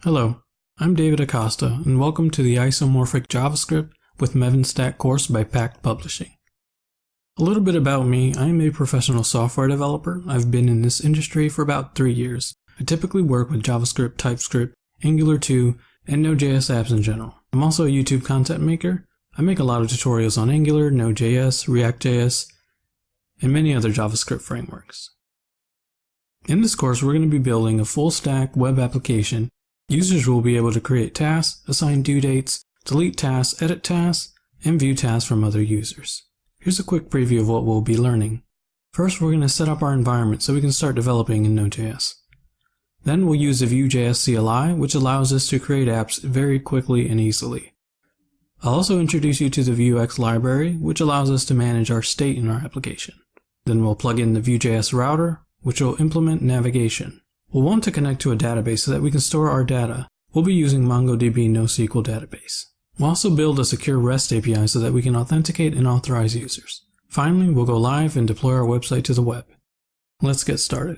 Hello, I'm David Acosta, and welcome to the Isomorphic JavaScript with MEVN Stack course by Pact Publishing. A little bit about me: I am a professional software developer. I've been in this industry for about 3 years. I typically work with JavaScript, TypeScript, Angular 2, and Node.js apps in general. I'm also a YouTube content maker. I make a lot of tutorials on Angular, Node.js, React.js, and many other JavaScript frameworks. In this course, we're going to be building a full-stack web application. Users will be able to create tasks, assign due dates, delete tasks, edit tasks, and view tasks from other users. Here's a quick preview of what we'll be learning. First, we're going to set up our environment so we can start developing in Node.js. Then we'll use the Vue.js CLI, which allows us to create apps very quickly and easily. I'll also introduce you to the Vuex library, which allows us to manage our state in our application. Then we'll plug in the Vue.js router, which will implement navigation. We'll want to connect to a database so that we can store our data. We'll be using MongoDB NoSQL database. We'll also build a secure REST API so that we can authenticate and authorize users. Finally, we'll go live and deploy our website to the web. Let's get started.